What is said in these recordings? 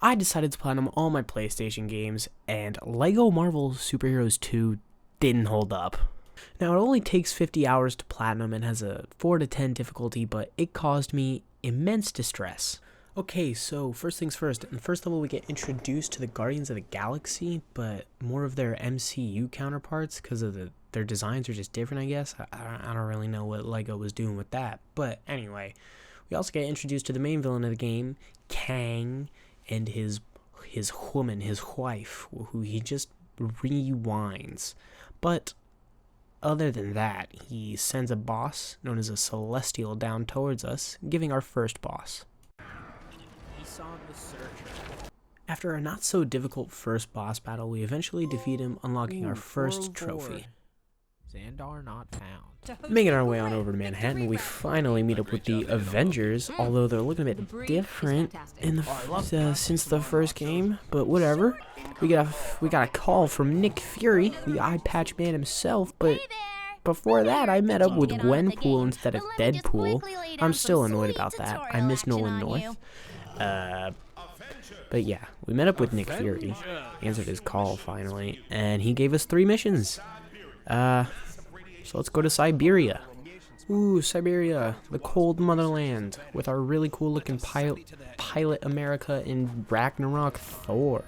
I decided to platinum all my PlayStation games, and LEGO Marvel Superheroes 2 didn't hold up. Now, it only takes 50 hours to platinum and has a 4 to 10 difficulty, but it caused me immense distress. Okay, so first things first. In the first level, we get introduced to the Guardians of the Galaxy, but more of their MCU counterparts because of their designs are just different, I guess. I don't really know what LEGO was doing with that. But anyway, we also get introduced to the main villain of the game, Kang, and his woman, his wife, who he just rewinds. But other than that, he sends a boss known as a Celestial down towards us, giving our first boss. After a not so difficult first boss battle, we eventually defeat him, unlocking our first trophy. Xandar not found. Making our way on over to Manhattan, we finally meet up with the Avengers, although they're looking a bit different in the since the first game, but whatever. We got a call from Nick Fury, the eye patch man himself, but before that, I met up with Gwenpool instead of Deadpool. I'm still annoyed about that. I miss Nolan North. But yeah, we met up with Nick Fury, answered his call finally, and he gave us 3 missions. So let's go to Siberia. Ooh, Siberia, the cold motherland, with our really cool looking pilot America in Ragnarok Thor.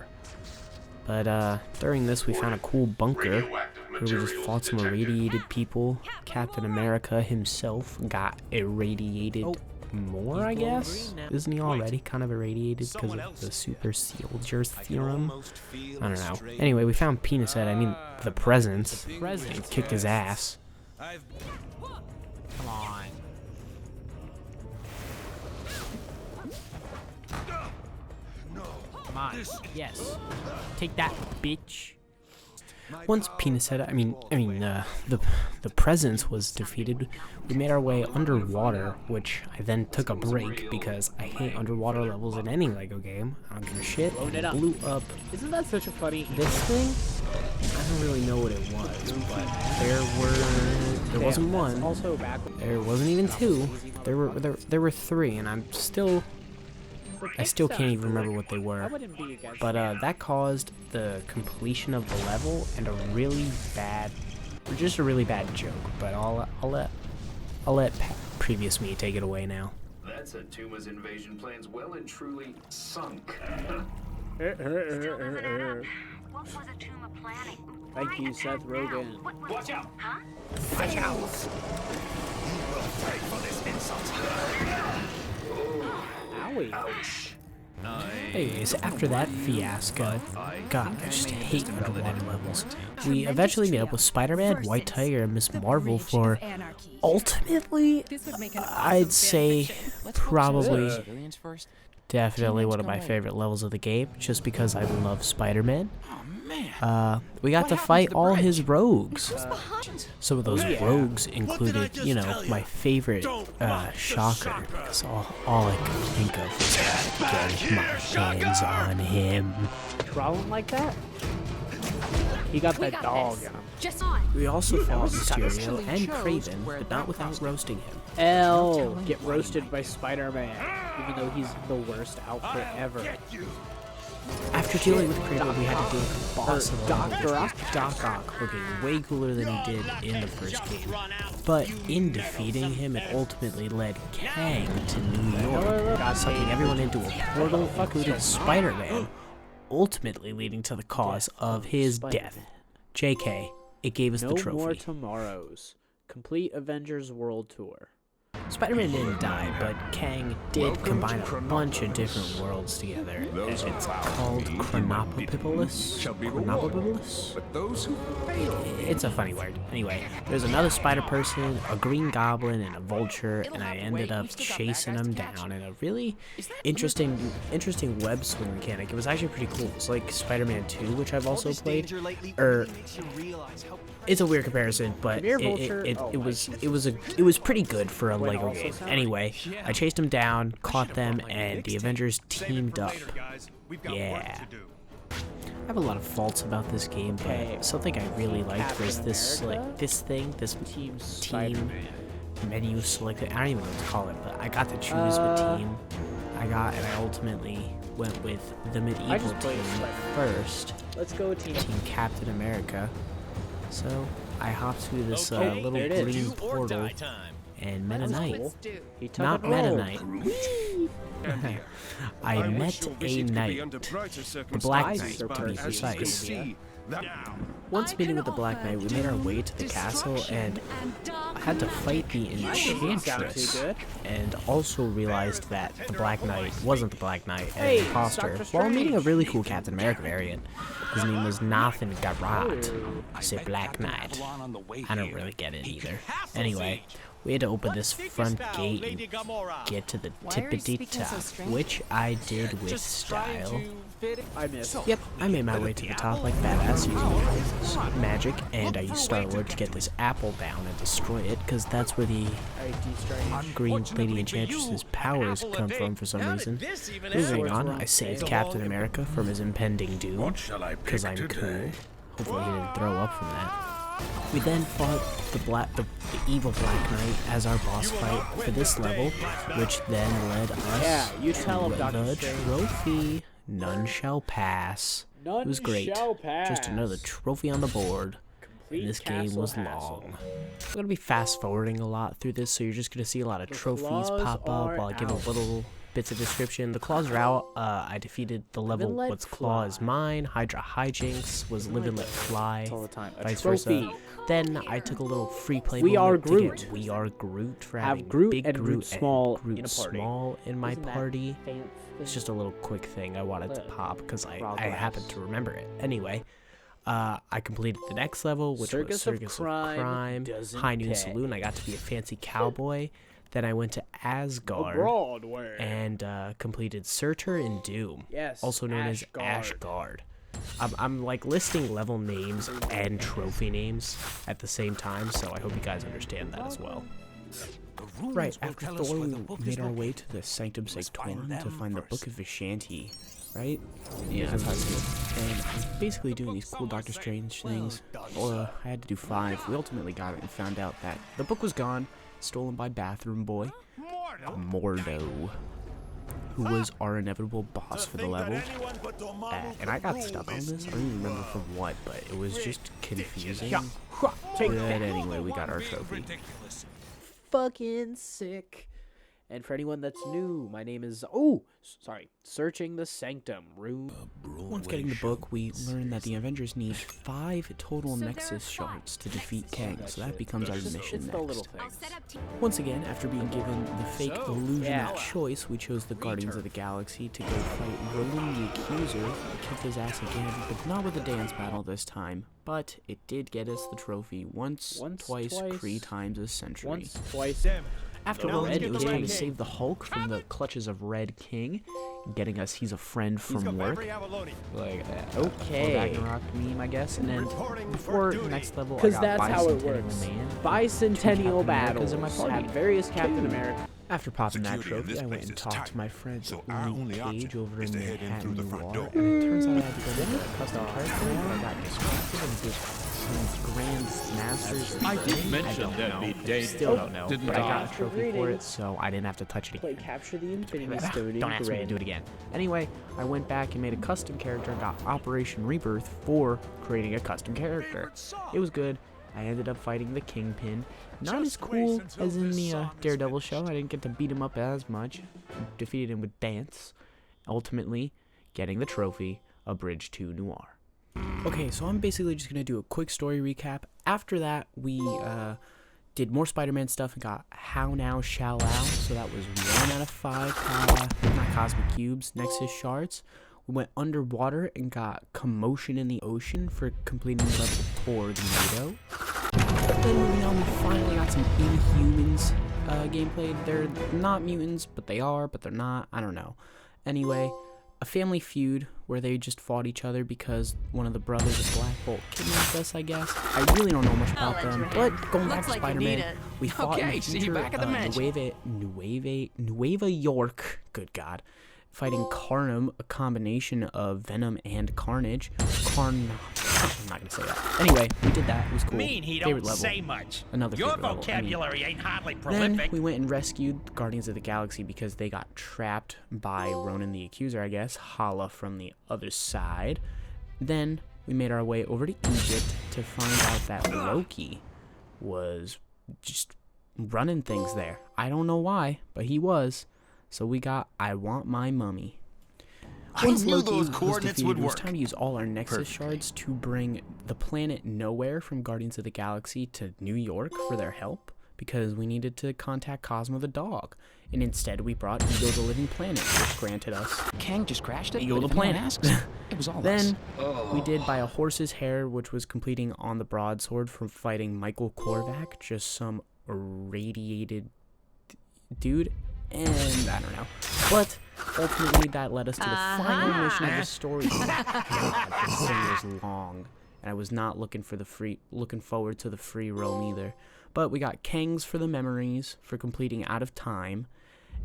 But during this we found a cool bunker where we just fought some irradiated people. Captain America himself got irradiated more, I guess? Isn't he already kind of irradiated because of the super soldier theorem? I don't know. Anyway, we found Penis Head, I mean the Presence, and kicked his ass. Come on. Come on. Yes. Take that, bitch. Once Penis Head, the Presence was defeated, we made our way underwater, which I then took a break because I hate underwater levels in any LEGO game. I don't give a shit. It blew up. Isn't that such a funny... This thing? I don't really know what it was, but there wasn't one. Also back. There wasn't even 2. There were 3, and I still can't even remember what they were. But that caused the completion of the level and a really bad joke. But I'll let previous me take it away now. That's a Tuma's invasion plans well and truly sunk. What was a Tuma planning? Thank you, Seth Rogen. Watch out! Huh? Watch out! You will pay for this insult. Owie. Ouch. Anyways, after that fiasco, God, I just hate underwater levels. We eventually met up with SpiderMan, White Tiger, and Miss Marvel for, ultimately, I'd say, probably, definitely one of my favorite levels of the game, just because I love Spider-Man. We got to fight all his rogues. Some of those rogues included, you know, my favorite, Shocker, because all I could think of was getting my hands on him. Problem like that? He got that dog on him. Just on. We also fought Mysterio and Kraven, but not without roasting him. L get roasted by Spider-Man, even though he's the worst outfit ever. After dealing with Kraven, we had to deal with the boss of the level, Doc Ock, looking way cooler than he did in the first game. But in defeating him, it ultimately led Kang to New York, sucking everyone into a portal, including Spider-Man, ultimately leading to the cause of his death. JK, it gave us the trophy. No more tomorrows. Complete Avengers World Tour. Spider-Man didn't die, but Kang did combine a bunch of different worlds together. It's called Chronopolis. It's a funny word. Anyway, there's another Spider-Person, a Green Goblin, and a Vulture, and I ended up chasing them down in a really interesting web swing mechanic. It was actually pretty cool. It's like Spider-Man 2, which I've also played. It's a weird comparison, but it was pretty good for a LEGO game. Anyway, I chased them down, caught them, and the Avengers teamed up. Yeah. I have a lot of faults about this game, but something I really liked was this team menu selected. I don't even know what to call it, but I got to choose the team. I ultimately went with the medieval just played team Spider-Man. first. Let's go, team. Team Captain America. So I hopped through this Okay, little there it is. green Do or portal die time. and met a knight. He took Not a Meta roll. Knight. I met a knight. The Black Knight, to be precise. Once meeting with the Black Knight, we made our way to the castle and had to fight the Enchantress. And also realized that the Black Knight wasn't the Black Knight and an imposter, while meeting a really cool Captain America variant. His name was Nathan Garrett. I say Black Knight. I don't really get it either. Anyway, we had to open this front gate and get to the tippity top, which I did with style. I missed. Yep, I made my way to the top like badass using magic, and I used Star-Lord to get this apple down and destroy it, because that's where the Green Lady Enchantress's powers come from for some reason. Moving on, I saved Captain America from his impending doom, because I'm cool. Hopefully he didn't throw up from that. We then fought the evil Black Knight as our boss fight for this level, which then led us you tell him, to Dr. the Strange. trophy. None shall pass. None It was great. shall pass. Just another trophy on the board. Complete And this game castle was hassle. long. I'm gonna be fast forwarding a lot through this, so you're just gonna see a lot of trophies claws pop up are while I give a out. little bits of description. The claws are out. I defeated the level and let What's Claw is fly. Mine. Hydra Hijinks was Live and Let Fly. All the time. A Vice trophy. versa. Then I took a little free play We moment Are to get Groot. We Are Groot for Have having Groot Big and Groot Small Groot in a party. Small in my Isn't that party. fancy? It's just a little quick thing I wanted to pop because I happened to remember it. Anyway, I completed the next level, which was Circus of Crime, doesn't High Noon pay. Saloon. I got to be a fancy cowboy. Then I went to Asgard Broadway. and completed Surtur and Doom, Yes, also known as Ashgard. I'm like listing level names and trophy names at the same time, so I hope you guys understand that as well. Right, after Thor, we made our way to the Sanctum Sanctorum to find the Book of Vishanti, right? Yeah, that's how I say it. And I was basically doing these cool Doctor Strange things. I had to do 5. We ultimately got it and found out that the book was gone, stolen by Bathroom Boy, Mordo, who was our inevitable boss for the level. And I got stuck on this. I don't even remember from what, but it was just confusing. But anyway, we got our trophy. Fucking sick. And for anyone that's new, my name is Searching the Sanctum room. Once getting the book, we learned that the Avengers need 5 total Nexus shards to defeat Kang, so that becomes our mission It's the little next. thing. Once again, after being given the fake illusion of choice, we chose the Guardians of the Galaxy to go fight Roland the Accuser. We kicked his ass again, but not with a dance battle this time. But it did get us the trophy once, twice, 3 times a century. Once, twice. After No, Red, it was time King. to save the Hulk from the clutches of Red King, getting us He's a Friend from work. Like that. Okay. Ragnarok meme, I guess. And then before the next level, I Because got that's how it Bicentennial works. Man. Bicentennial Americas battles in my party. have various Captain America. After popping that Security in trophy, this I went place and is talked tight, to my friend so our Luke only Cage option over is in to head in Manhattan through the front Noir. door. And it turns out I had to go make a custom character, and I got distracted and did some Grand Masters. I did thing. mention don't that'd know. be I dangerous. still don't know, Didn't but I I? got a trophy for it, so I didn't have to touch it Play again. Capture the Infinity Stone. Don't ask me to do it again. Anyway, I went back and made a custom character and got Operation Rebirth for creating a custom character. It was good. I ended up fighting the Kingpin. Not as cool as in the Daredevil show. I didn't get to beat him up as much. Defeated him with dance. Ultimately, getting the trophy, A Bridge to Noir. Okay, so I'm basically just going to do a quick story recap. After that, we did more Spider-Man stuff and got How Now Shall Out. So that was 1 out of 5 not Cosmic Cubes, Nexus Shards. We went underwater and got Commotion in the Ocean for completing level Tornado. Then moving on, we finally got some Inhumans gameplay. They're not mutants, but they are, but they're not. I don't know. Anyway, a family feud where they just fought each other because one of the brothers of Black Bolt kidnapped us, I guess. I really don't know much about them, but going back to Spider-Man, we fought in the future, Nueva York, good God, fighting Carnum, a combination of Venom and Carnage. I'm not gonna say that. Anyway, we did that. It was cool. Mean he Favorite don't level. say much. Another Your favorite level. I mean, vocabulary ain't hardly then prolific. we went and rescued Guardians of the Galaxy because they got trapped by Ronan the Accuser, I guess. Hala from the other side. Then we made our way over to Egypt to find out that Loki was just running things there. I don't know why, but he was. So we got I Want My Mummy. Once knew Loki those was coordinates defeated, would it was work. time to use all our Nexus Perfectly. shards to bring the planet Nowhere from Guardians of the Galaxy to New York for their help, because we needed to contact Cosmo the dog. And instead we brought Ego the Living Planet, which granted us Kang just crashed it. Ego but the if anyone Planet. asks, it was all us. Then we did by a horse's hair, which was completing on the broadsword from fighting Michael Korvac, just some irradiated dude, and I don't know. But ultimately that led us to the final mission of the story. God, this thing was long, and I was not looking forward to the free roam either. But we got Kangs for the memories for completing Out of Time,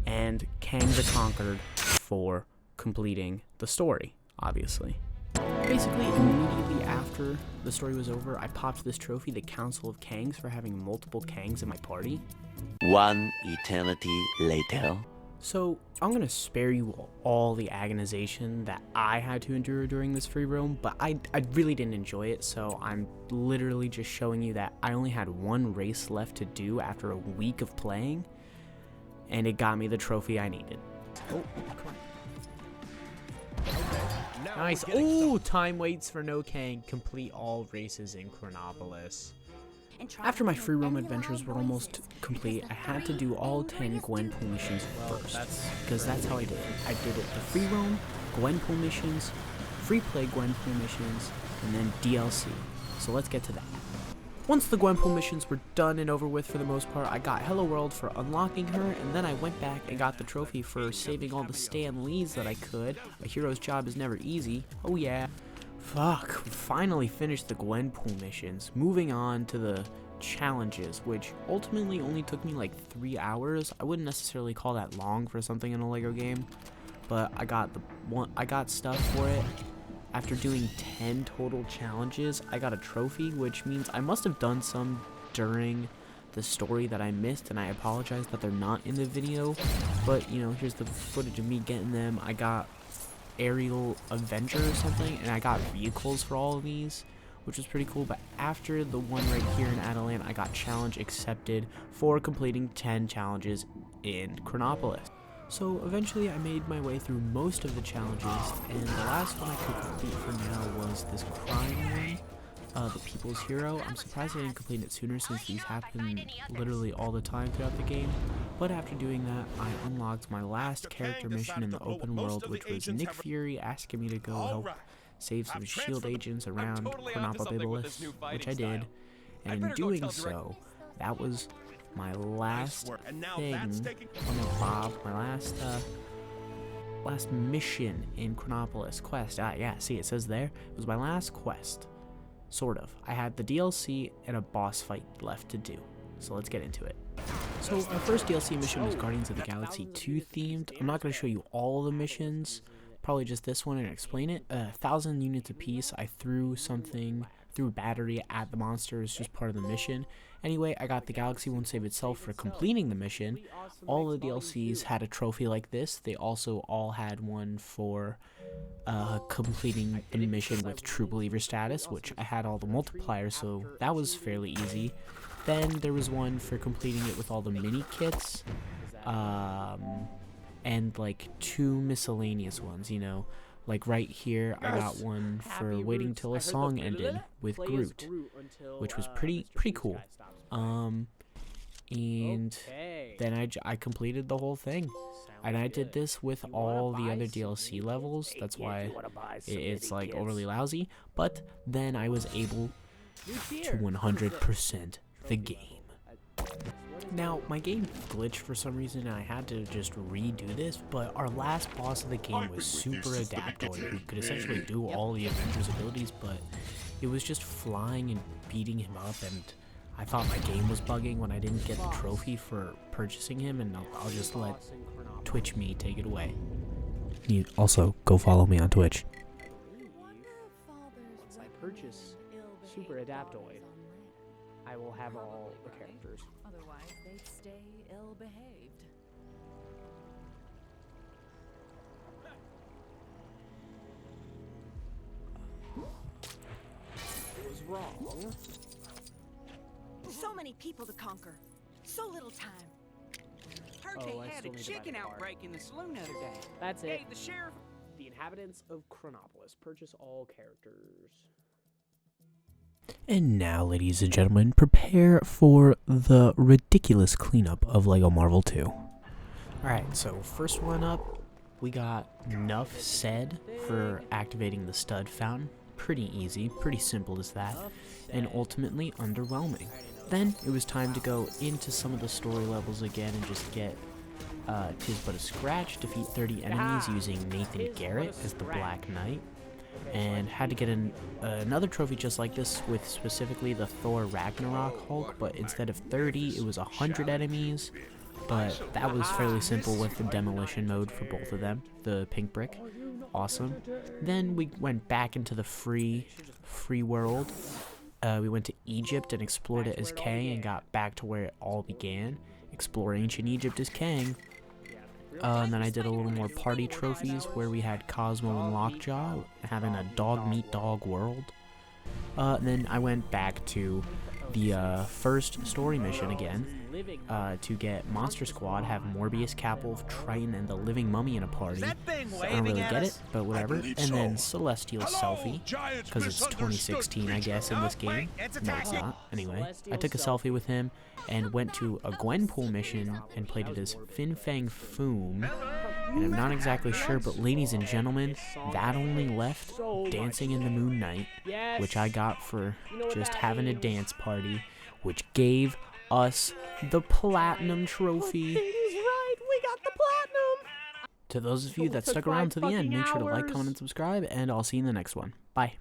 and Kang the Conquered for completing the story, obviously. Basically, immediately after the story was over, I popped this trophy, the Council of Kangs, for having multiple Kangs in my party. One eternity later. So, I'm going to spare you all the agonization that I had to endure during this free roam, but I really didn't enjoy it, so I'm literally just showing you that I only had one race left to do after a week of playing, and it got me the trophy I needed. Oh, come on. Nice. Oh, time waits for no Kang. Complete all races in Chronopolis. After my free roam adventures were almost complete, I had to do all 10 Gwenpool missions first, because that's how I did it. I did it the free roam, Gwenpool missions, free play Gwenpool missions, and then DLC. So let's get to that. Once the Gwenpool missions were done and over with for the most part, I got Hello World for unlocking her, and then I went back and got the trophy for saving all the Stan Lees that I could. A hero's job is never easy. Oh yeah. Fuck, we finally finished the Gwenpool missions. Moving on to the challenges, which ultimately only took me like 3 hours. I wouldn't necessarily call that long for something in a Lego game, but I got stuff for it. After doing 10 total challenges, I got a trophy, which means I must have done some during the story that I missed, and I apologize that they're not in the video, but you know, here's the footage of me getting them. I got aerial Avenger or something, and I got vehicles for all of these, which was pretty cool. But after the one right here in Adelant, I got challenge accepted for completing 10 challenges in Chronopolis. So eventually I made my way through most of the challenges, and the last one I could complete for now was this crime one, the People's Hero. I'm surprised I didn't complete it sooner, since these happen literally all the time throughout the game. But after doing that, I unlocked my last character mission in the open world, which was Nick Fury asking me to go help save some SHIELD agents around Chronopolis, which I did, and in doing so, that was my last thing on the Bob, my last mission in Chronopolis quest. Yeah, see, it says there, it was my last quest, sort of. I had the DLC and a boss fight left to do, so let's get into it. So our first DLC mission was Guardians of the Galaxy 2 themed. I'm not going to show you all the missions, probably just this one and explain it. 1,000 units apiece. I threw battery at the monsters, just part of the mission. Anyway, I got the Galaxy Won't Save Itself for completing the mission. All the DLCs had a trophy like this. They also all had one for completing the mission with True Believer status, which I had all the multipliers, so that was fairly easy. Then there was one for completing it with all the mini kits, and like 2 miscellaneous ones, you know. Like right here, I got one for waiting till a song ended with Groot, which was pretty cool. And then I completed the whole thing, and I did this with all the other DLC levels. That's why it's like overly lousy. But then I was able to 100% the game. Now, my game glitched for some reason, and I had to just redo this, but our last boss of the game was super adaptoid, who could essentially do all the Avengers abilities, but it was just flying and beating him up, and I thought my game was bugging when I didn't get the trophy for purchasing him, and I'll just let Twitch me take it away. You also, go follow me on Twitch. purchase Super Adaptoid, I will have all the characters. Otherwise, they'd stay ill-behaved. It was wrong. So many people to conquer. So little time. Heard They I had still a need to buy chicken the car. outbreak in the saloon the other day. That's it. Gave the sheriff. The inhabitants of Chronopolis. Purchase all characters. And now, ladies and gentlemen, prepare for the ridiculous cleanup of LEGO Marvel 2. Alright, so first one up, we got Nuff Said for activating the stud fountain. Pretty easy, pretty simple as that, and ultimately underwhelming. Then it was time to go into some of the story levels again and just get 'Tis But a Scratch, defeat 30 enemies using Nathan Garrett as the Black Knight, and had to get another trophy just like this with specifically the Thor Ragnarok Hulk, but instead of 30 it was 100 enemies, but that was fairly simple with the demolition mode for both of them, the pink brick. Awesome. Then we went back into the free world. We went to Egypt and explored it as Kang and got back to where it all began. Explore ancient Egypt as Kang. And then I did a little more party trophies where we had Cosmo and Lockjaw having a dog meet dog world. Then I went back to the first story mission again to get Monster Squad, have Morbius, Capwolf, Triton, and the Living Mummy in a party. I don't really get it, but whatever. And then Celestial Selfie, because it's 2016, I guess, in this game. No, it's not. Anyway, I took a selfie with him and went to a Gwenpool mission and played it as Fin Fang Foom. And I'm not exactly sure, but ladies and gentlemen, that only left Dancing in the Moon Night, which I got for just having a dance party, which gave us the Platinum Trophy. Right, we got the platinum! To those of you that stuck around to the end, make sure to like, comment, and subscribe, and I'll see you in the next one. Bye.